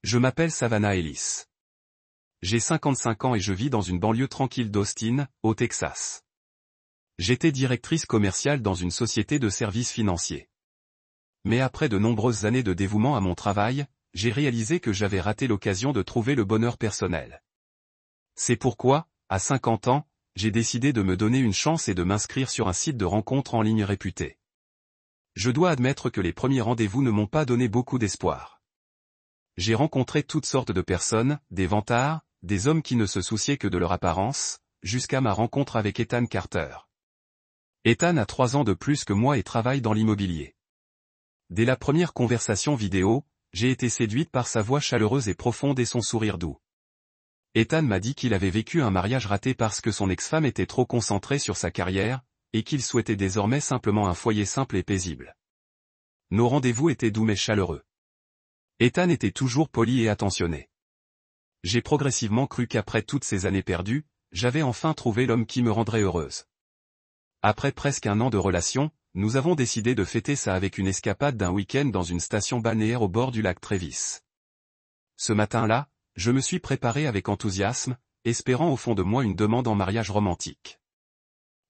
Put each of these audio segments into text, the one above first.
Je m'appelle Savannah Ellis. J'ai 55 ans et je vis dans une banlieue tranquille d'Austin, au Texas. J'étais directrice commerciale dans une société de services financiers. Mais après de nombreuses années de dévouement à mon travail, j'ai réalisé que j'avais raté l'occasion de trouver le bonheur personnel. C'est pourquoi, à 50 ans, j'ai décidé de me donner une chance et de m'inscrire sur un site de rencontres en ligne réputé. Je dois admettre que les premiers rendez-vous ne m'ont pas donné beaucoup d'espoir. J'ai rencontré toutes sortes de personnes, des vantards, des hommes qui ne se souciaient que de leur apparence, jusqu'à ma rencontre avec Ethan Carter. Ethan a 3 ans de plus que moi et travaille dans l'immobilier. Dès la première conversation vidéo, j'ai été séduite par sa voix chaleureuse et profonde et son sourire doux. Ethan m'a dit qu'il avait vécu un mariage raté parce que son ex-femme était trop concentrée sur sa carrière, et qu'il souhaitait désormais simplement un foyer simple et paisible. Nos rendez-vous étaient doux mais chaleureux. Ethan était toujours poli et attentionné. J'ai progressivement cru qu'après toutes ces années perdues, j'avais enfin trouvé l'homme qui me rendrait heureuse. Après presque 1 an de relation, nous avons décidé de fêter ça avec une escapade d'un week-end dans une station balnéaire au bord du lac Travis. Ce matin-là, je me suis préparé avec enthousiasme, espérant au fond de moi une demande en mariage romantique.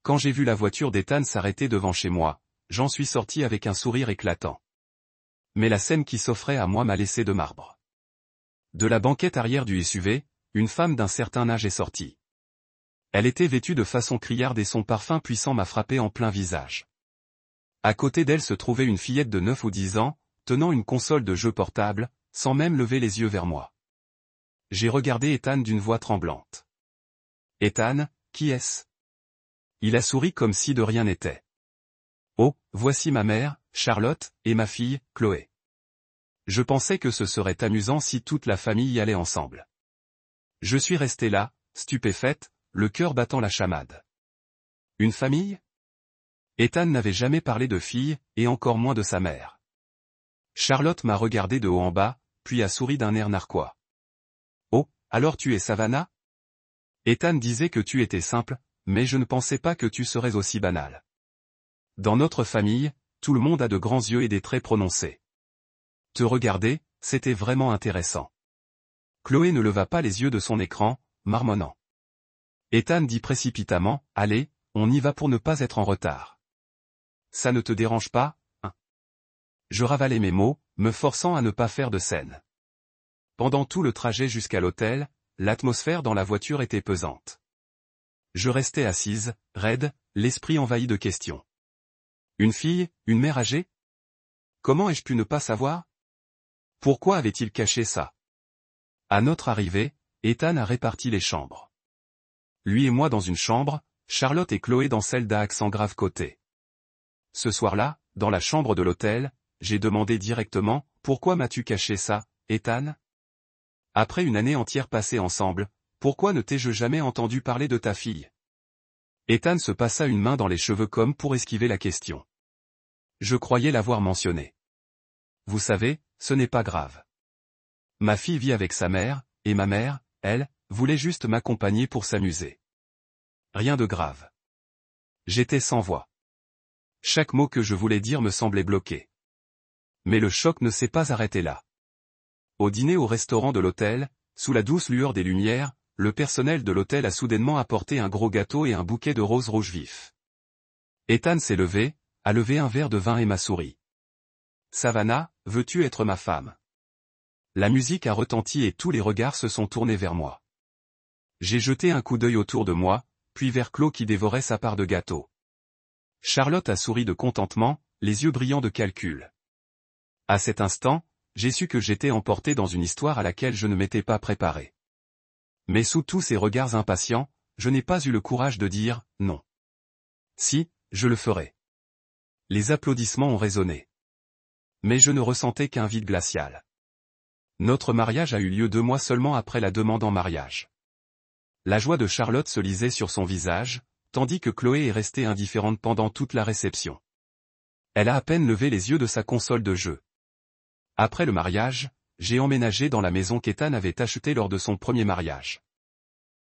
Quand j'ai vu la voiture d'Ethan s'arrêter devant chez moi, j'en suis sorti avec un sourire éclatant. Mais la scène qui s'offrait à moi m'a laissé de marbre. De la banquette arrière du SUV, une femme d'un certain âge est sortie. Elle était vêtue de façon criarde et son parfum puissant m'a frappé en plein visage. À côté d'elle se trouvait une fillette de 9 ou 10 ans, tenant une console de jeu portable, sans même lever les yeux vers moi. J'ai regardé Ethan d'une voix tremblante. « Ethan, qui est-ce » Il a souri comme si de rien n'était. « Oh, voici ma mère, Charlotte, et ma fille, Chloé. » Je pensais que ce serait amusant si toute la famille y allait ensemble. Je suis restée là, stupéfaite, le cœur battant la chamade. Une famille ? Ethan n'avait jamais parlé de fille, et encore moins de sa mère. Charlotte m'a regardé de haut en bas, puis a souri d'un air narquois. « Oh, alors tu es Savannah ? Ethan disait que tu étais simple, mais je ne pensais pas que tu serais aussi banal. Dans notre famille, tout le monde a de grands yeux et des traits prononcés. Te regarder, c'était vraiment intéressant. » Chloé ne leva pas les yeux de son écran, marmonnant. Ethan dit précipitamment, « Allez, on y va pour ne pas être en retard. » Ça ne te dérange pas, hein ? Je ravalais mes mots, me forçant à ne pas faire de scène. Pendant tout le trajet jusqu'à l'hôtel, l'atmosphère dans la voiture était pesante. Je restais assise, raide, l'esprit envahi de questions. Une fille, une mère âgée ? Comment ai-je pu ne pas savoir ? Pourquoi avait-il caché ça ? À notre arrivée, Ethan a réparti les chambres. Lui et moi dans une chambre, Charlotte et Chloé dans celle d'à accent grave côté. Ce soir-là, dans la chambre de l'hôtel, j'ai demandé directement, « Pourquoi m'as-tu caché ça, Ethan ? Après une année entière passée ensemble, pourquoi ne t'ai-je jamais entendu parler de ta fille ?» Ethan se passa une main dans les cheveux comme pour esquiver la question. Je croyais l'avoir mentionné. Vous savez, ce n'est pas grave. Ma fille vit avec sa mère, et ma mère, elle, voulait juste m'accompagner pour s'amuser. Rien de grave. J'étais sans voix. Chaque mot que je voulais dire me semblait bloqué. Mais le choc ne s'est pas arrêté là. Au dîner au restaurant de l'hôtel, sous la douce lueur des lumières, le personnel de l'hôtel a soudainement apporté un gros gâteau et un bouquet de roses rouges vifs. Ethan s'est levé, a levé un verre de vin et m'a souri. « Savannah, veux-tu être ma femme ?» La musique a retenti et tous les regards se sont tournés vers moi. J'ai jeté un coup d'œil autour de moi, puis vers Chloé qui dévorait sa part de gâteau. Charlotte a souri de contentement, les yeux brillants de calcul. À cet instant, j'ai su que j'étais emporté dans une histoire à laquelle je ne m'étais pas préparé. Mais sous tous ces regards impatients, je n'ai pas eu le courage de dire « non ». Si, je le ferai. Les applaudissements ont résonné. Mais je ne ressentais qu'un vide glacial. Notre mariage a eu lieu 2 mois seulement après la demande en mariage. La joie de Charlotte se lisait sur son visage, tandis que Chloé est restée indifférente pendant toute la réception. Elle a à peine levé les yeux de sa console de jeu. Après le mariage, j'ai emménagé dans la maison qu'Ethan avait achetée lors de son premier mariage.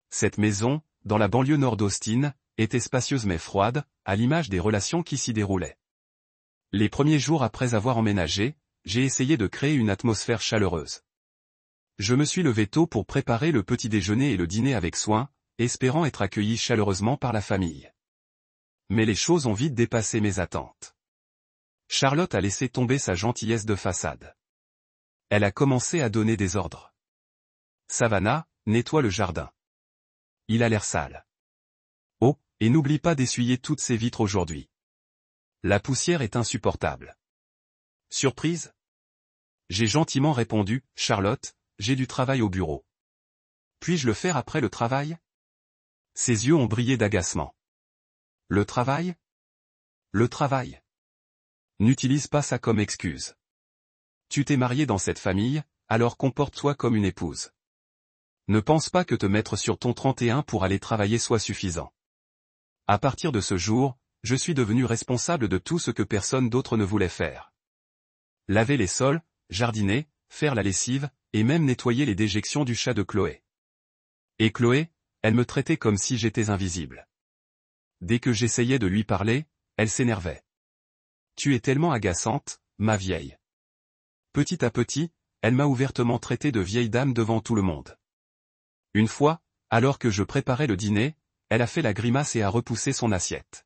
Cette maison, dans la banlieue nord d'Austin, était spacieuse mais froide, à l'image des relations qui s'y déroulaient. Les premiers jours après avoir emménagé, j'ai essayé de créer une atmosphère chaleureuse. Je me suis levé tôt pour préparer le petit déjeuner et le dîner avec soin, espérant être accueilli chaleureusement par la famille. Mais les choses ont vite dépassé mes attentes. Charlotte a laissé tomber sa gentillesse de façade. Elle a commencé à donner des ordres. Savannah, nettoie le jardin. Il a l'air sale. Oh, et n'oublie pas d'essuyer toutes ces vitres aujourd'hui. La poussière est insupportable. Surprise? J'ai gentiment répondu, Charlotte, j'ai du travail au bureau. Puis-je le faire après le travail? Ses yeux ont brillé d'agacement. Le travail? Le travail. N'utilise pas ça comme excuse. Tu t'es marié dans cette famille, alors comporte-toi comme une épouse. Ne pense pas que te mettre sur ton 31 pour aller travailler soit suffisant. À partir de ce jour, je suis devenu responsable de tout ce que personne d'autre ne voulait faire. Laver les sols, jardiner, faire la lessive, et même nettoyer les déjections du chat de Chloé. Et Chloé, elle me traitait comme si j'étais invisible. Dès que j'essayais de lui parler, elle s'énervait. Tu es tellement agaçante, ma vieille. Petit à petit, elle m'a ouvertement traité de vieille dame devant tout le monde. Une fois, alors que je préparais le dîner, elle a fait la grimace et a repoussé son assiette.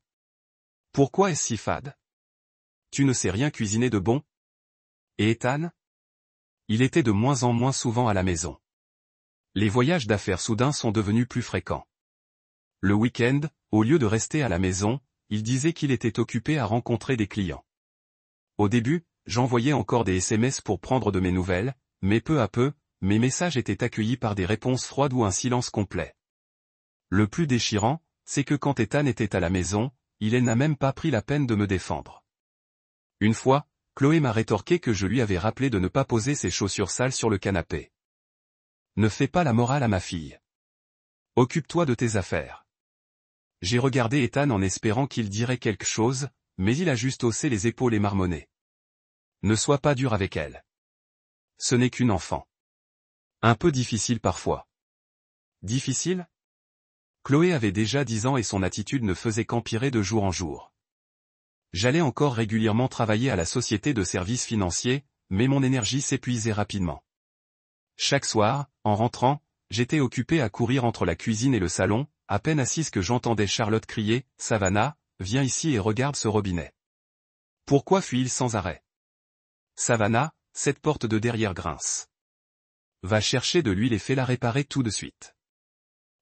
Pourquoi est-ce si fade? Tu ne sais rien cuisiner de bon? Et Ethan? Il était de moins en moins souvent à la maison. Les voyages d'affaires soudains sont devenus plus fréquents. Le week-end, au lieu de rester à la maison, il disait qu'il était occupé à rencontrer des clients. Au début, j'envoyais encore des SMS pour prendre de mes nouvelles, mais peu à peu, mes messages étaient accueillis par des réponses froides ou un silence complet. Le plus déchirant, c'est que quand Ethan était à la maison, il n'a même pas pris la peine de me défendre. Une fois, Chloé m'a rétorqué que je lui avais rappelé de ne pas poser ses chaussures sales sur le canapé. Ne fais pas la morale à ma fille. Occupe-toi de tes affaires. J'ai regardé Ethan en espérant qu'il dirait quelque chose, mais il a juste haussé les épaules et marmonné. Ne sois pas dur avec elle. Ce n'est qu'une enfant. Un peu difficile parfois. Difficile? Chloé avait déjà 10 ans et son attitude ne faisait qu'empirer de jour en jour. J'allais encore régulièrement travailler à la société de services financiers, mais mon énergie s'épuisait rapidement. Chaque soir, en rentrant, j'étais occupé à courir entre la cuisine et le salon, à peine assise que j'entendais Charlotte crier « Savannah, viens ici et regarde ce robinet. » Pourquoi fuit-il sans arrêt? Savannah, cette porte de derrière grince. Va chercher de l'huile et fais-la réparer tout de suite.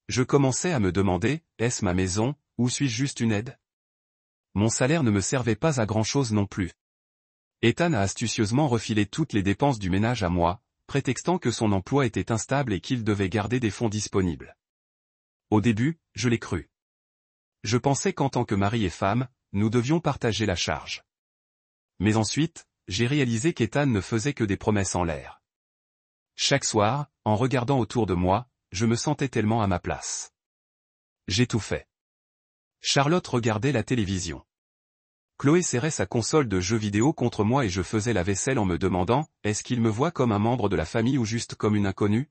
Je commençais à me demander, est-ce ma maison, ou suis-je juste une aide? Mon salaire ne me servait pas à grand-chose non plus. Ethan a astucieusement refilé toutes les dépenses du ménage à moi, prétextant que son emploi était instable et qu'il devait garder des fonds disponibles. Au début, je l'ai cru. Je pensais qu'en tant que mari et femme, nous devions partager la charge. Mais ensuite, j'ai réalisé qu'Ethan ne faisait que des promesses en l'air. Chaque soir, en regardant autour de moi, je me sentais tellement à ma place. J'étouffais. Charlotte regardait la télévision. Chloé serrait sa console de jeux vidéo contre moi et je faisais la vaisselle en me demandant, est-ce qu'il me voit comme un membre de la famille ou juste comme une inconnue?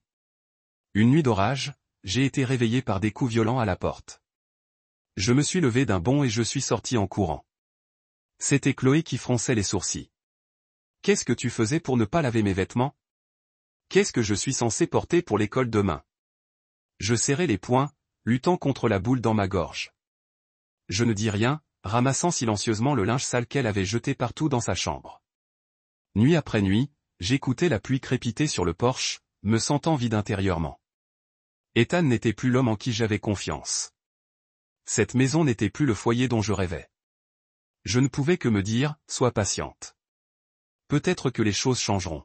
Une nuit d'orage, j'ai été réveillé par des coups violents à la porte. Je me suis levé d'un bond et je suis sorti en courant. C'était Chloé qui fronçait les sourcils. Qu'est-ce que tu faisais pour ne pas laver mes vêtements? Qu'est-ce que je suis censé porter pour l'école demain? Je serrais les poings, luttant contre la boule dans ma gorge. Je ne dis rien, ramassant silencieusement le linge sale qu'elle avait jeté partout dans sa chambre. Nuit après nuit, j'écoutais la pluie crépiter sur le porche, me sentant vide intérieurement. Ethan n'était plus l'homme en qui j'avais confiance. Cette maison n'était plus le foyer dont je rêvais. Je ne pouvais que me dire, sois patiente. Peut-être que les choses changeront.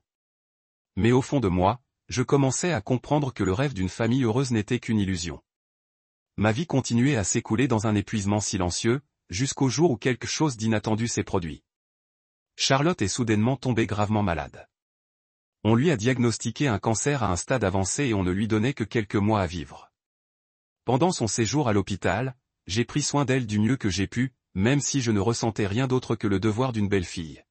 Mais au fond de moi, je commençais à comprendre que le rêve d'une famille heureuse n'était qu'une illusion. Ma vie continuait à s'écouler dans un épuisement silencieux, jusqu'au jour où quelque chose d'inattendu s'est produit. Charlotte est soudainement tombée gravement malade. On lui a diagnostiqué un cancer à un stade avancé et on ne lui donnait que quelques mois à vivre. Pendant son séjour à l'hôpital, j'ai pris soin d'elle du mieux que j'ai pu, même si je ne ressentais rien d'autre que le devoir d'une belle-fille.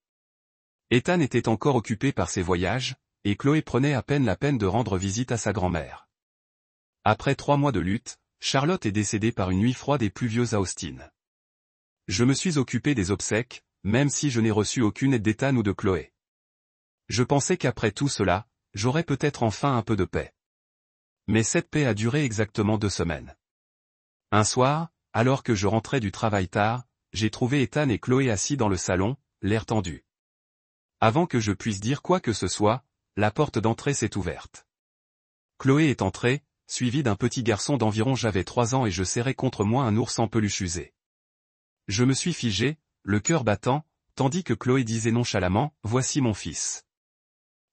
Ethan était encore occupé par ses voyages, et Chloé prenait à peine la peine de rendre visite à sa grand-mère. Après 3 mois de lutte, Charlotte est décédée par une nuit froide et pluvieuse à Austin. Je me suis occupé des obsèques, même si je n'ai reçu aucune aide d'Ethan ou de Chloé. Je pensais qu'après tout cela, j'aurais peut-être enfin un peu de paix. Mais cette paix a duré exactement 2 semaines. Un soir, alors que je rentrais du travail tard, j'ai trouvé Ethan et Chloé assis dans le salon, l'air tendu. Avant que je puisse dire quoi que ce soit, la porte d'entrée s'est ouverte. Chloé est entrée, suivie d'un petit garçon d'environ j'avais 3 ans et je serrais contre moi un ours en peluche usé. Je me suis figé, le cœur battant, tandis que Chloé disait nonchalamment, « Voici mon fils.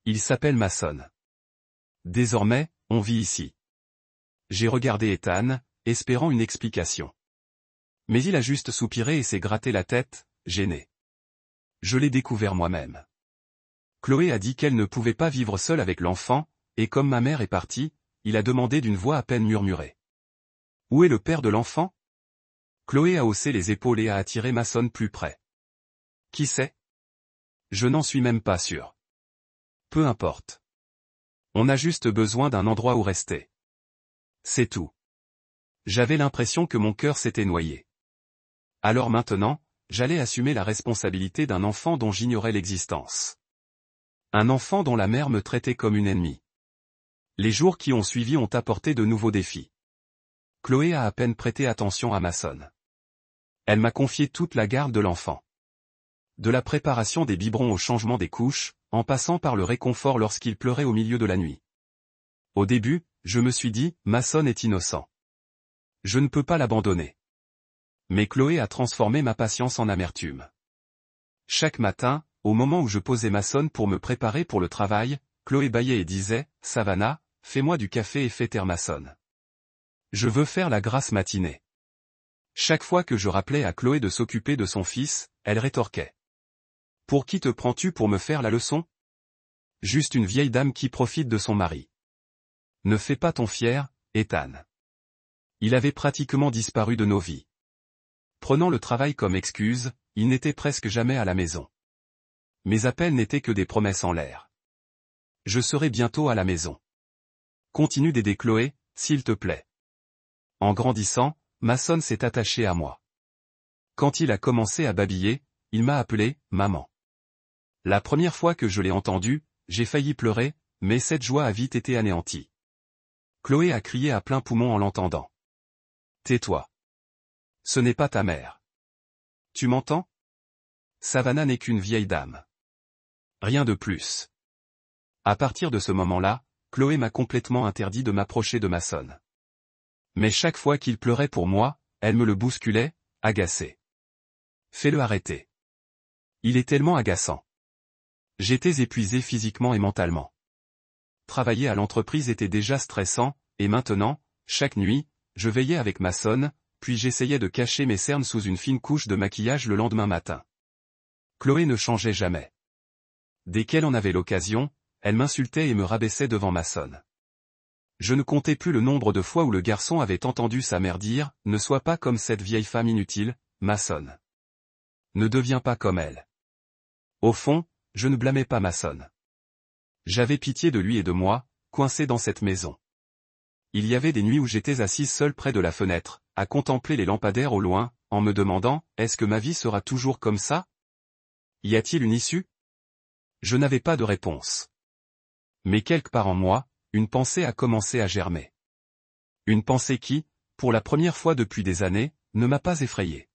Il s'appelle Mason. Désormais, on vit ici. » J'ai regardé Ethan, espérant une explication. Mais il a juste soupiré et s'est gratté la tête, gêné. Je l'ai découvert moi-même. Chloé a dit qu'elle ne pouvait pas vivre seule avec l'enfant, et comme ma mère est partie, il a demandé d'une voix à peine murmurée. « Où est le père de l'enfant ?» Chloé a haussé les épaules et a attiré Mason plus près. « Qui c'est ? Je n'en suis même pas sûr. Peu importe. On a juste besoin d'un endroit où rester. C'est tout. » J'avais l'impression que mon cœur s'était noyé. Alors maintenant, j'allais assumer la responsabilité d'un enfant dont j'ignorais l'existence. Un enfant dont la mère me traitait comme une ennemie. Les jours qui ont suivi ont apporté de nouveaux défis. Chloé a à peine prêté attention à Mason. Elle m'a confié toute la garde de l'enfant. De la préparation des biberons au changement des couches, en passant par le réconfort lorsqu'il pleurait au milieu de la nuit. Au début, je me suis dit, Mason est innocent. Je ne peux pas l'abandonner. Mais Chloé a transformé ma patience en amertume. Chaque matin, au moment où je posais Mason pour me préparer pour le travail, Chloé bâillait et disait, « Savannah, fais-moi du café et fais taire Mason. Je veux faire la grasse matinée. » Chaque fois que je rappelais à Chloé de s'occuper de son fils, elle rétorquait. « Pour qui te prends-tu pour me faire la leçon ? Juste une vieille dame qui profite de son mari. Ne fais pas ton fier, Ethan. » Il avait pratiquement disparu de nos vies. Prenant le travail comme excuse, il n'était presque jamais à la maison. Mes appels n'étaient que des promesses en l'air. Je serai bientôt à la maison. Continue d'aider Chloé, s'il te plaît. En grandissant, Mason s'est attaché à moi. Quand il a commencé à babiller, il m'a appelé « maman ». La première fois que je l'ai entendu, j'ai failli pleurer, mais cette joie a vite été anéantie. Chloé a crié à plein poumon en l'entendant. « Tais-toi. Ce n'est pas ta mère. Tu m'entends ? Savannah n'est qu'une vieille dame. Rien de plus. » À partir de ce moment-là, Chloé m'a complètement interdit de m'approcher de Mason. Mais chaque fois qu'il pleurait pour moi, elle me le bousculait, agacée. « Fais-le arrêter. Il est tellement agaçant. » J'étais épuisé physiquement et mentalement. Travailler à l'entreprise était déjà stressant, et maintenant, chaque nuit, je veillais avec Mason, puis j'essayais de cacher mes cernes sous une fine couche de maquillage le lendemain matin. Chloé ne changeait jamais. Dès qu'elle en avait l'occasion, elle m'insultait et me rabaissait devant Mason. Je ne comptais plus le nombre de fois où le garçon avait entendu sa mère dire « Ne sois pas comme cette vieille femme inutile, Mason. Ne deviens pas comme elle. » Au fond, je ne blâmais pas Mason. J'avais pitié de lui et de moi, coincés dans cette maison. Il y avait des nuits où j'étais assise seule près de la fenêtre, à contempler les lampadaires au loin, en me demandant, est-ce que ma vie sera toujours comme ça ? Y a-t-il une issue ? Je n'avais pas de réponse. Mais quelque part en moi, une pensée a commencé à germer. Une pensée qui, pour la première fois depuis des années, ne m'a pas effrayé.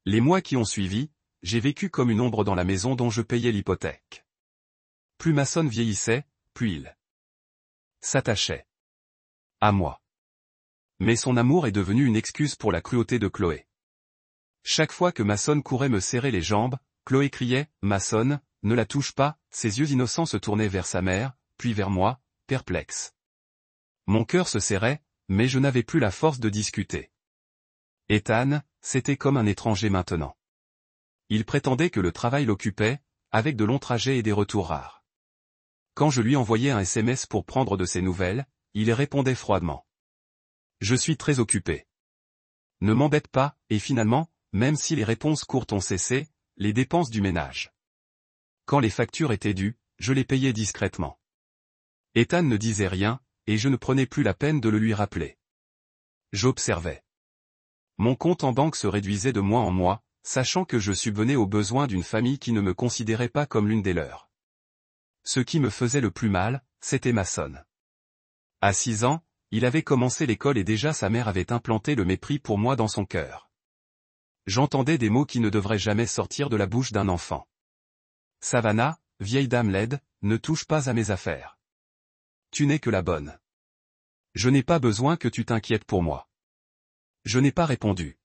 Les mois qui ont suivi, j'ai vécu comme une ombre dans la maison dont je payais l'hypothèque. Plus Mason vieillissait, plus il s'attachait à moi. Mais son amour est devenu une excuse pour la cruauté de Chloé. Chaque fois que Mason courait me serrer les jambes, Chloé criait « Mason, ne la touche pas », ses yeux innocents se tournaient vers sa mère, puis vers moi, perplexe. Mon cœur se serrait, mais je n'avais plus la force de discuter. Ethan, c'était comme un étranger maintenant. Il prétendait que le travail l'occupait, avec de longs trajets et des retours rares. Quand je lui envoyais un SMS pour prendre de ses nouvelles, il répondait froidement. « Je suis très occupé. Ne m'embête pas », et finalement, même si les réponses courtes ont cessé, les dépenses du ménage. Quand les factures étaient dues, je les payais discrètement. Ethan ne disait rien, et je ne prenais plus la peine de le lui rappeler. J'observais. Mon compte en banque se réduisait de mois en mois, sachant que je subvenais aux besoins d'une famille qui ne me considérait pas comme l'une des leurs. Ce qui me faisait le plus mal, c'était Mason. À 6 ans, il avait commencé l'école et déjà sa mère avait implanté le mépris pour moi dans son cœur. J'entendais des mots qui ne devraient jamais sortir de la bouche d'un enfant. Savannah, vieille dame laide, ne touche pas à mes affaires. Tu n'es que la bonne. Je n'ai pas besoin que tu t'inquiètes pour moi. Je n'ai pas répondu.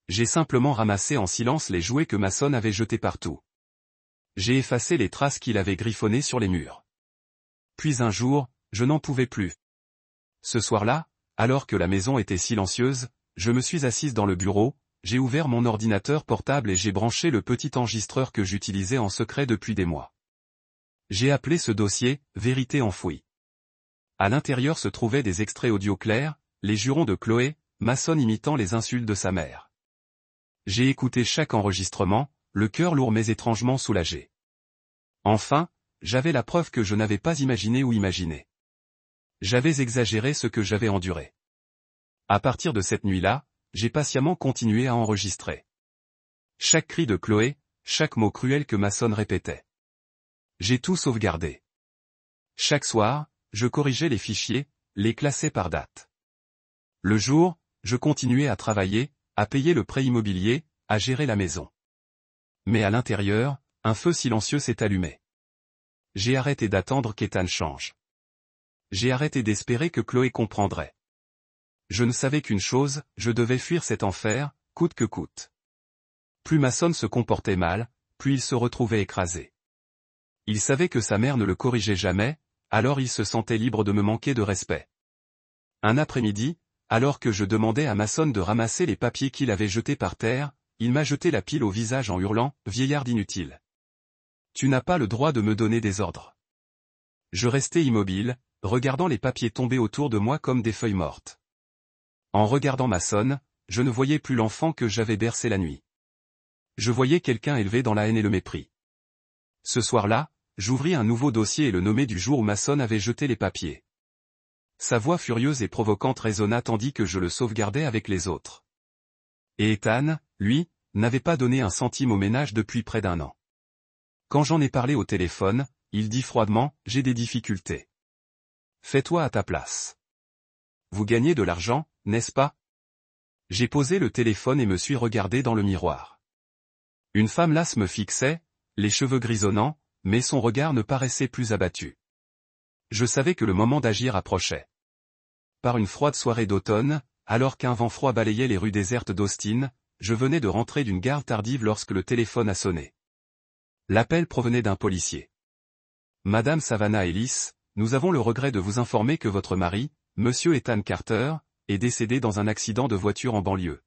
J'ai simplement ramassé en silence les jouets que Mason avait jetés partout. J'ai effacé les traces qu'il avait griffonnées sur les murs. Puis un jour, je n'en pouvais plus. Ce soir-là, alors que la maison était silencieuse, je me suis assise dans le bureau, j'ai ouvert mon ordinateur portable et j'ai branché le petit enregistreur que j'utilisais en secret depuis des mois. J'ai appelé ce dossier « Vérité enfouie ». À l'intérieur se trouvaient des extraits audio clairs, les jurons de Chloé, Mason imitant les insultes de sa mère. J'ai écouté chaque enregistrement, le cœur lourd mais étrangement soulagé. Enfin, j'avais la preuve que je n'avais pas imaginé ou imaginé. J'avais exagéré ce que j'avais enduré. À partir de cette nuit-là, j'ai patiemment continué à enregistrer. Chaque cri de Chloé, chaque mot cruel que Mason répétait. J'ai tout sauvegardé. Chaque soir, je corrigeais les fichiers, les classais par date. Le jour, je continuais à travailler, à payer le prêt immobilier, à gérer la maison. Mais à l'intérieur, un feu silencieux s'est allumé. J'ai arrêté d'attendre qu'Ethan change. J'ai arrêté d'espérer que Chloé comprendrait. Je ne savais qu'une chose, je devais fuir cet enfer, coûte que coûte. Plus Mason se comportait mal, plus il se retrouvait écrasé. Il savait que sa mère ne le corrigeait jamais, alors il se sentait libre de me manquer de respect. Un après-midi, alors que je demandais à Mason de ramasser les papiers qu'il avait jetés par terre, il m'a jeté la pile au visage en hurlant « Vieillard inutile. Tu n'as pas le droit de me donner des ordres. » Je restais immobile, regardant les papiers tomber autour de moi comme des feuilles mortes. En regardant Mason, je ne voyais plus l'enfant que j'avais bercé la nuit. Je voyais quelqu'un élevé dans la haine et le mépris. Ce soir-là, j'ouvris un nouveau dossier et le nommé du jour où Mason avait jeté les papiers. Sa voix furieuse et provocante résonna tandis que je le sauvegardais avec les autres. Et Ethan, lui, n'avait pas donné un centime au ménage depuis près d'1 an. Quand j'en ai parlé au téléphone, il dit froidement « J'ai des difficultés. Fais-toi à ta place. Vous gagnez de l'argent, n'est-ce pas ?» J'ai posé le téléphone et me suis regardé dans le miroir. Une femme lasse me fixait, les cheveux grisonnants, mais son regard ne paraissait plus abattu. Je savais que le moment d'agir approchait. Par une froide soirée d'automne, alors qu'un vent froid balayait les rues désertes d'Austin, je venais de rentrer d'une gare tardive lorsque le téléphone a sonné. L'appel provenait d'un policier. « Madame Savannah Ellis, nous avons le regret de vous informer que votre mari, Monsieur Ethan Carter, est décédé dans un accident de voiture en banlieue.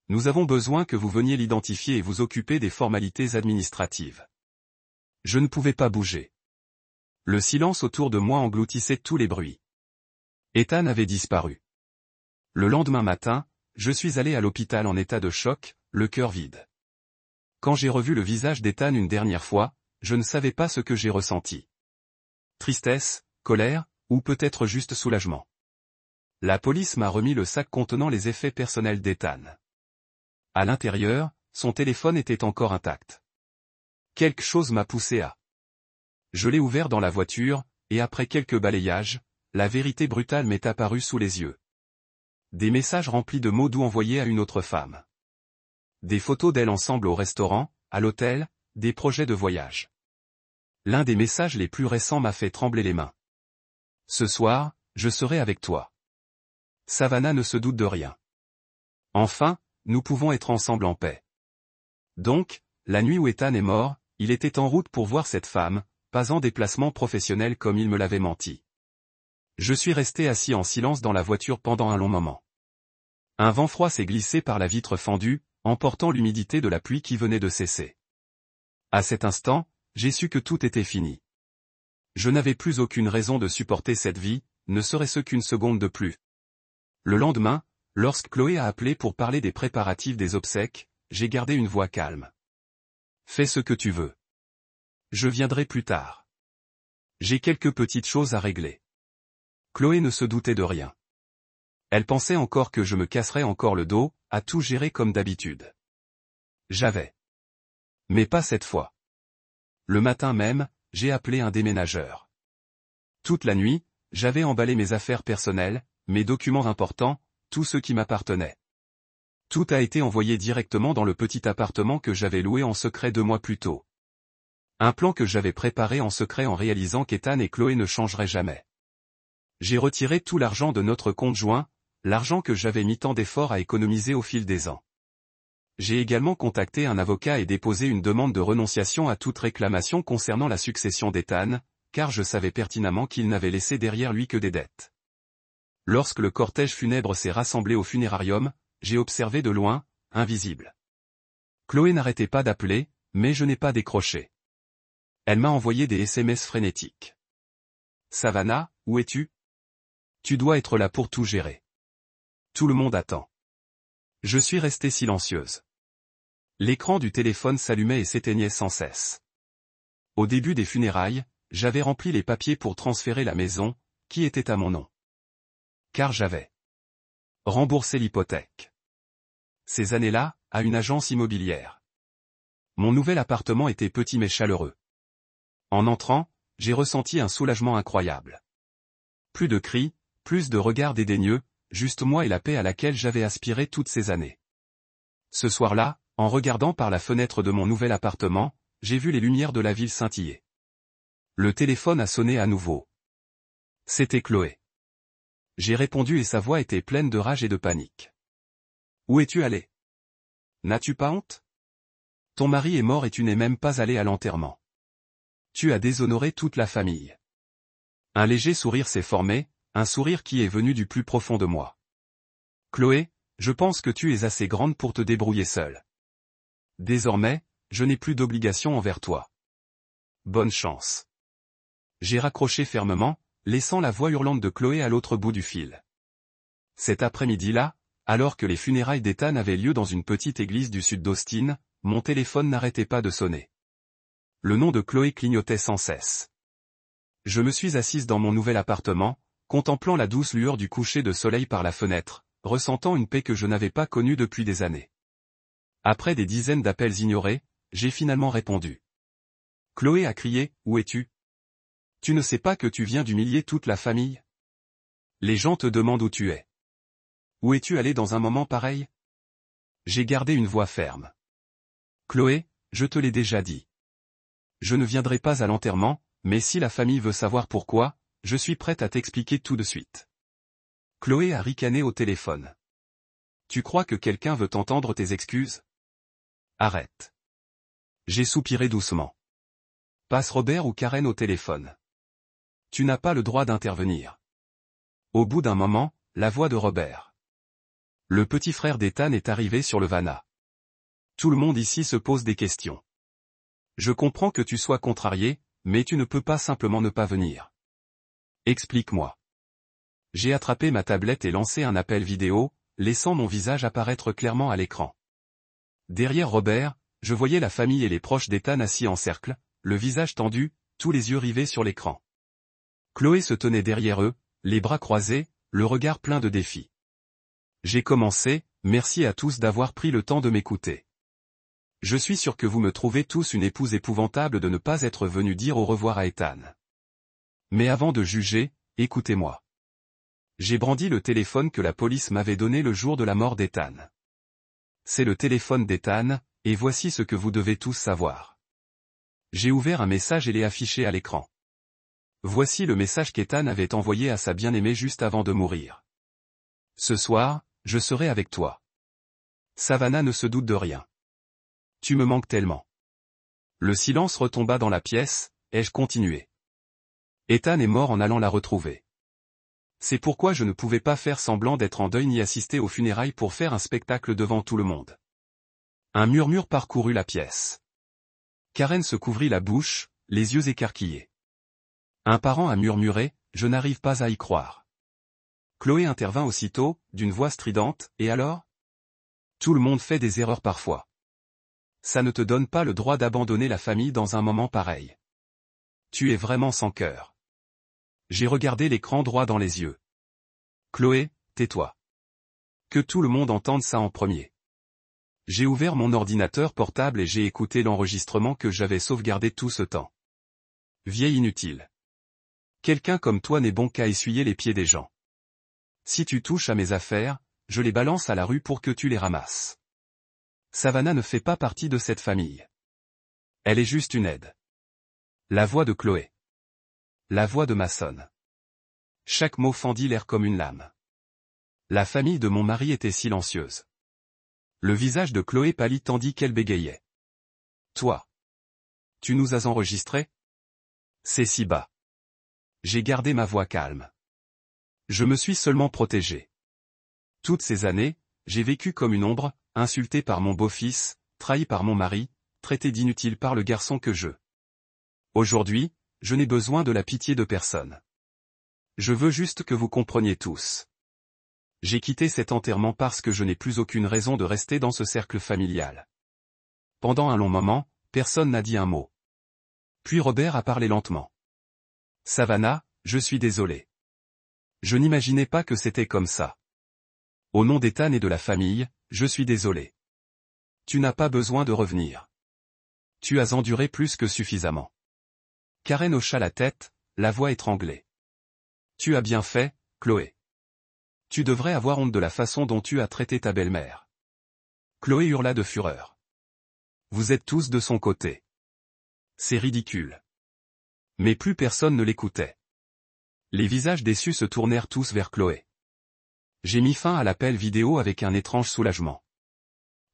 Nous avons besoin que vous veniez l'identifier et vous occuper des formalités administratives. » Je ne pouvais pas bouger. Le silence autour de moi engloutissait tous les bruits. Ethan avait disparu. Le lendemain matin, je suis allé à l'hôpital en état de choc, le cœur vide. Quand j'ai revu le visage d'Ethan une dernière fois, je ne savais pas ce que j'ai ressenti. Tristesse, colère, ou peut-être juste soulagement. La police m'a remis le sac contenant les effets personnels d'Ethan. À l'intérieur, son téléphone était encore intact. Quelque chose m'a poussé à. Je l'ai ouvert dans la voiture, et après quelques balayages, la vérité brutale m'est apparue sous les yeux. Des messages remplis de mots doux envoyés à une autre femme. Des photos d'elle ensemble au restaurant, à l'hôtel, des projets de voyage. L'un des messages les plus récents m'a fait trembler les mains. Ce soir, je serai avec toi. Savannah ne se doute de rien. Enfin, nous pouvons être ensemble en paix. Donc, la nuit où Ethan est mort, il était en route pour voir cette femme, pas en déplacement professionnel comme il me l'avait menti. Je suis resté assis en silence dans la voiture pendant un long moment. Un vent froid s'est glissé par la vitre fendue, emportant l'humidité de la pluie qui venait de cesser. À cet instant, j'ai su que tout était fini. Je n'avais plus aucune raison de supporter cette vie, ne serait-ce qu'une seconde de plus. Le lendemain, lorsque Chloé a appelé pour parler des préparatifs des obsèques, j'ai gardé une voix calme. Fais ce que tu veux. Je viendrai plus tard. J'ai quelques petites choses à régler. Chloé ne se doutait de rien. Elle pensait encore que je me casserais encore le dos, à tout gérer comme d'habitude. J'avais. Mais pas cette fois. Le matin même, j'ai appelé un déménageur. Toute la nuit, j'avais emballé mes affaires personnelles, mes documents importants, tout ce qui m'appartenait. Tout a été envoyé directement dans le petit appartement que j'avais loué en secret 2 mois plus tôt. Un plan que j'avais préparé en secret en réalisant qu'Ethan et Chloé ne changeraient jamais. J'ai retiré tout l'argent de notre compte joint, l'argent que j'avais mis tant d'efforts à économiser au fil des ans. J'ai également contacté un avocat et déposé une demande de renonciation à toute réclamation concernant la succession d'Ethan, car je savais pertinemment qu'il n'avait laissé derrière lui que des dettes. Lorsque le cortège funèbre s'est rassemblé au funérarium, j'ai observé de loin, invisible. Chloé n'arrêtait pas d'appeler, mais je n'ai pas décroché. Elle m'a envoyé des SMS frénétiques. Savannah, où es-tu? Tu dois être là pour tout gérer. Tout le monde attend. Je suis restée silencieuse. L'écran du téléphone s'allumait et s'éteignait sans cesse. Au début des funérailles, j'avais rempli les papiers pour transférer la maison, qui était à mon nom. Car j'avais remboursé l'hypothèque. Ces années-là, à une agence immobilière. Mon nouvel appartement était petit mais chaleureux. En entrant, j'ai ressenti un soulagement incroyable. Plus de cris, plus de regards dédaigneux, juste moi et la paix à laquelle j'avais aspiré toutes ces années. Ce soir-là, en regardant par la fenêtre de mon nouvel appartement, j'ai vu les lumières de la ville scintiller. Le téléphone a sonné à nouveau. C'était Chloé. J'ai répondu et sa voix était pleine de rage et de panique. Où es-tu allé? N'as-tu pas honte? Ton mari est mort et tu n'es même pas allé à l'enterrement. Tu as déshonoré toute la famille. Un léger sourire s'est formé, un sourire qui est venu du plus profond de moi. Chloé, je pense que tu es assez grande pour te débrouiller seule. Désormais, je n'ai plus d'obligation envers toi. Bonne chance. J'ai raccroché fermement, laissant la voix hurlante de Chloé à l'autre bout du fil. Cet après-midi-là, alors que les funérailles d'Ethan avaient lieu dans une petite église du sud d'Austin, mon téléphone n'arrêtait pas de sonner. Le nom de Chloé clignotait sans cesse. Je me suis assise dans mon nouvel appartement, contemplant la douce lueur du coucher de soleil par la fenêtre, ressentant une paix que je n'avais pas connue depuis des années. Après des dizaines d'appels ignorés, j'ai finalement répondu. Chloé a crié, où es-tu? Tu ne sais pas que tu viens d'humilier toute la famille? Les gens te demandent où tu es. Où es-tu allé dans un moment pareil? J'ai gardé une voix ferme. Chloé, je te l'ai déjà dit. Je ne viendrai pas à l'enterrement, mais si la famille veut savoir pourquoi, je suis prête à t'expliquer tout de suite. Chloé a ricané au téléphone. Tu crois que quelqu'un veut entendre tes excuses? Arrête. J'ai soupiré doucement. Passe Robert ou Karen au téléphone. Tu n'as pas le droit d'intervenir. Au bout d'un moment, la voix de Robert. Le petit frère d'Ethan est arrivé sur le Vana. Tout le monde ici se pose des questions. Je comprends que tu sois contrarié, mais tu ne peux pas simplement ne pas venir. Explique-moi. J'ai attrapé ma tablette et lancé un appel vidéo, laissant mon visage apparaître clairement à l'écran. Derrière Robert, je voyais la famille et les proches d'Ethan assis en cercle, le visage tendu, tous les yeux rivés sur l'écran. Chloé se tenait derrière eux, les bras croisés, le regard plein de défi. J'ai commencé, merci à tous d'avoir pris le temps de m'écouter. Je suis sûr que vous me trouvez tous une épouse épouvantable de ne pas être venu dire au revoir à Ethan. Mais avant de juger, écoutez-moi. J'ai brandi le téléphone que la police m'avait donné le jour de la mort d'Ethan. C'est le téléphone d'Ethan, et voici ce que vous devez tous savoir. J'ai ouvert un message et l'ai affiché à l'écran. Voici le message qu'Ethan avait envoyé à sa bien-aimée juste avant de mourir. Ce soir, je serai avec toi. Savannah ne se doute de rien. Tu me manques tellement. Le silence retomba dans la pièce, ai-je continué. Ethan est mort en allant la retrouver. C'est pourquoi je ne pouvais pas faire semblant d'être en deuil ni assister aux funérailles pour faire un spectacle devant tout le monde. Un murmure parcourut la pièce. Karen se couvrit la bouche, les yeux écarquillés. Un parent a murmuré, je n'arrive pas à y croire. Chloé intervint aussitôt, d'une voix stridente, et alors? Tout le monde fait des erreurs parfois. Ça ne te donne pas le droit d'abandonner la famille dans un moment pareil. Tu es vraiment sans cœur. J'ai regardé l'écran droit dans les yeux. Chloé, tais-toi. Que tout le monde entende ça en premier. J'ai ouvert mon ordinateur portable et j'ai écouté l'enregistrement que j'avais sauvegardé tout ce temps. Vieille inutile. Quelqu'un comme toi n'est bon qu'à essuyer les pieds des gens. Si tu touches à mes affaires, je les balance à la rue pour que tu les ramasses. Savannah ne fait pas partie de cette famille. Elle est juste une aide. La voix de Chloé. La voix de Mason. Chaque mot fendit l'air comme une lame. La famille de mon mari était silencieuse. Le visage de Chloé pâlit tandis qu'elle bégayait. Toi. Tu nous as enregistrés? C'est si bas. J'ai gardé ma voix calme. Je me suis seulement protégé. Toutes ces années, j'ai vécu comme une ombre, insulté par mon beau-fils, trahi par mon mari, traité d'inutile par le garçon que je. Aujourd'hui, je n'ai besoin de la pitié de personne. Je veux juste que vous compreniez tous. J'ai quitté cet enterrement parce que je n'ai plus aucune raison de rester dans ce cercle familial. Pendant un long moment, personne n'a dit un mot. Puis Robert a parlé lentement. Savannah, je suis désolé. Je n'imaginais pas que c'était comme ça. Au nom d'Ethan et de la famille, je suis désolé. Tu n'as pas besoin de revenir. Tu as enduré plus que suffisamment. Karen hocha la tête, la voix étranglée. Tu as bien fait, Chloé. Tu devrais avoir honte de la façon dont tu as traité ta belle-mère. Chloé hurla de fureur. Vous êtes tous de son côté. C'est ridicule. Mais plus personne ne l'écoutait. Les visages déçus se tournèrent tous vers Chloé. J'ai mis fin à l'appel vidéo avec un étrange soulagement.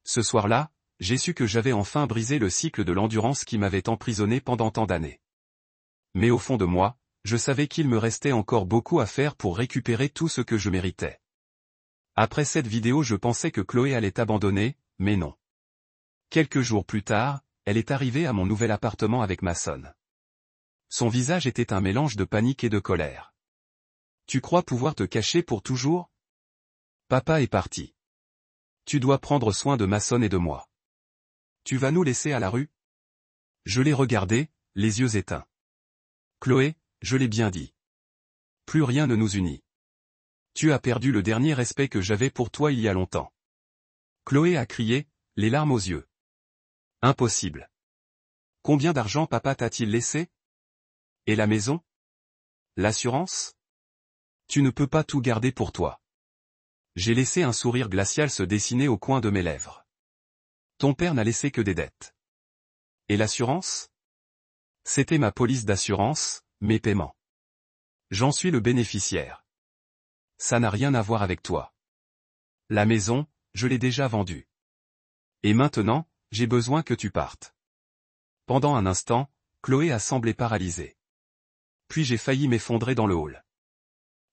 Ce soir-là, j'ai su que j'avais enfin brisé le cycle de l'endurance qui m'avait emprisonné pendant tant d'années. Mais au fond de moi, je savais qu'il me restait encore beaucoup à faire pour récupérer tout ce que je méritais. Après cette vidéo, je pensais que Chloé allait abandonner, mais non. Quelques jours plus tard, elle est arrivée à mon nouvel appartement avec Mason. Son visage était un mélange de panique et de colère. Tu crois pouvoir te cacher pour toujours? Papa est parti. Tu dois prendre soin de Mason et de moi. Tu vas nous laisser à la rue? Je l'ai regardé, les yeux éteints. Chloé, je l'ai bien dit. Plus rien ne nous unit. Tu as perdu le dernier respect que j'avais pour toi il y a longtemps. Chloé a crié, les larmes aux yeux. Impossible. Combien d'argent papa t'a-t-il laissé? Et la maison? L'assurance? Tu ne peux pas tout garder pour toi. J'ai laissé un sourire glacial se dessiner au coin de mes lèvres. Ton père n'a laissé que des dettes. Et l'assurance? C'était ma police d'assurance, mes paiements. J'en suis le bénéficiaire. Ça n'a rien à voir avec toi. La maison, je l'ai déjà vendue. Et maintenant, j'ai besoin que tu partes. Pendant un instant, Chloé a semblé paralysée. Puis j'ai failli m'effondrer dans le hall.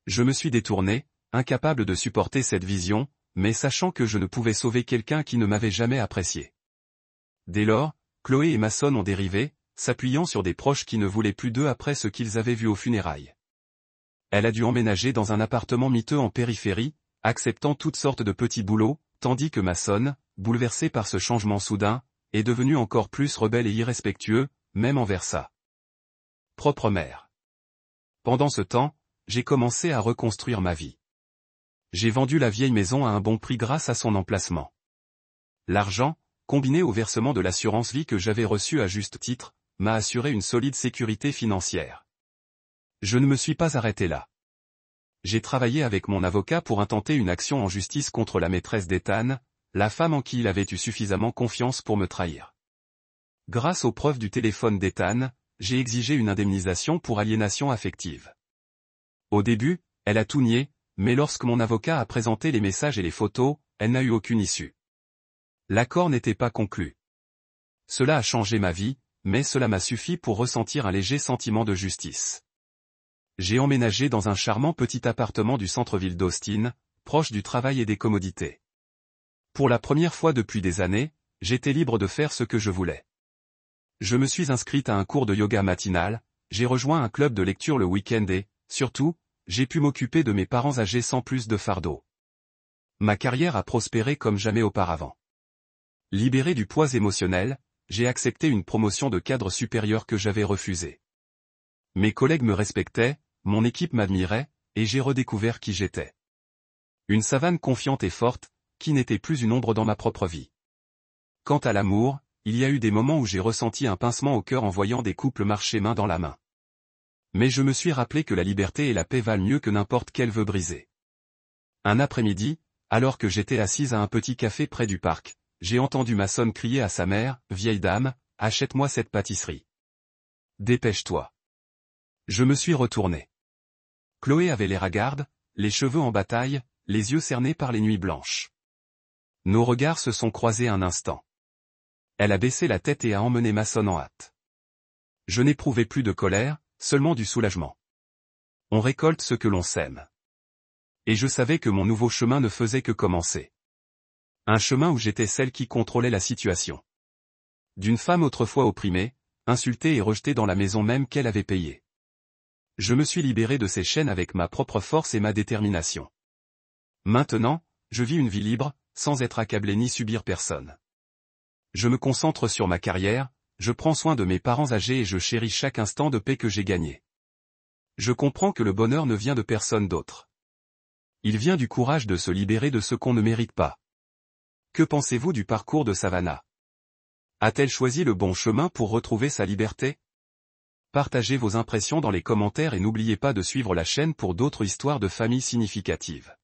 Je me suis détourné, incapable de supporter cette vision, mais sachant que je ne pouvais sauver quelqu'un qui ne m'avait jamais apprécié. Dès lors, Chloé et Mason ont dérivé, s'appuyant sur des proches qui ne voulaient plus d'eux après ce qu'ils avaient vu aux funérailles. Elle a dû emménager dans un appartement miteux en périphérie, acceptant toutes sortes de petits boulots, tandis que Mason, bouleversé par ce changement soudain, est devenu encore plus rebelle et irrespectueux, même envers sa propre mère. Pendant ce temps, j'ai commencé à reconstruire ma vie. J'ai vendu la vieille maison à un bon prix grâce à son emplacement. L'argent, combiné au versement de l'assurance vie que j'avais reçu à juste titre, m'a assuré une solide sécurité financière. Je ne me suis pas arrêté là. J'ai travaillé avec mon avocat pour intenter une action en justice contre la maîtresse d'Ethan, la femme en qui il avait eu suffisamment confiance pour me trahir. Grâce aux preuves du téléphone d'Ethan, j'ai exigé une indemnisation pour aliénation affective. Au début, elle a tout nié, mais lorsque mon avocat a présenté les messages et les photos, elle n'a eu aucune issue. L'accord n'était pas conclu. Cela a changé ma vie, mais cela m'a suffi pour ressentir un léger sentiment de justice. J'ai emménagé dans un charmant petit appartement du centre-ville d'Austin, proche du travail et des commodités. Pour la première fois depuis des années, j'étais libre de faire ce que je voulais. Je me suis inscrite à un cours de yoga matinal, j'ai rejoint un club de lecture le week-end et, surtout, j'ai pu m'occuper de mes parents âgés sans plus de fardeau. Ma carrière a prospéré comme jamais auparavant. Libéré du poids émotionnel, j'ai accepté une promotion de cadre supérieur que j'avais refusée. Mes collègues me respectaient, mon équipe m'admirait, et j'ai redécouvert qui j'étais. Une Savannah confiante et forte, qui n'était plus une ombre dans ma propre vie. Quant à l'amour, il y a eu des moments où j'ai ressenti un pincement au cœur en voyant des couples marcher main dans la main. Mais je me suis rappelé que la liberté et la paix valent mieux que n'importe quel vœu brisé. Un après-midi, alors que j'étais assise à un petit café près du parc, j'ai entendu ma sonne crier à sa mère, « Vieille dame, achète-moi cette pâtisserie. Dépêche-toi. » Je me suis retourné. Chloé avait l'air hagarde, les cheveux en bataille, les yeux cernés par les nuits blanches. Nos regards se sont croisés un instant. Elle a baissé la tête et a emmené Mason en hâte. Je n'éprouvais plus de colère, seulement du soulagement. On récolte ce que l'on sème. Et je savais que mon nouveau chemin ne faisait que commencer. Un chemin où j'étais celle qui contrôlait la situation. D'une femme autrefois opprimée, insultée et rejetée dans la maison même qu'elle avait payée. Je me suis libéré de ces chaînes avec ma propre force et ma détermination. Maintenant, je vis une vie libre, sans être accablé ni subir personne. Je me concentre sur ma carrière, je prends soin de mes parents âgés et je chéris chaque instant de paix que j'ai gagné. Je comprends que le bonheur ne vient de personne d'autre. Il vient du courage de se libérer de ce qu'on ne mérite pas. Que pensez-vous du parcours de Savannah? A-t-elle choisi le bon chemin pour retrouver sa liberté? Partagez vos impressions dans les commentaires et n'oubliez pas de suivre la chaîne pour d'autres histoires de famille significatives.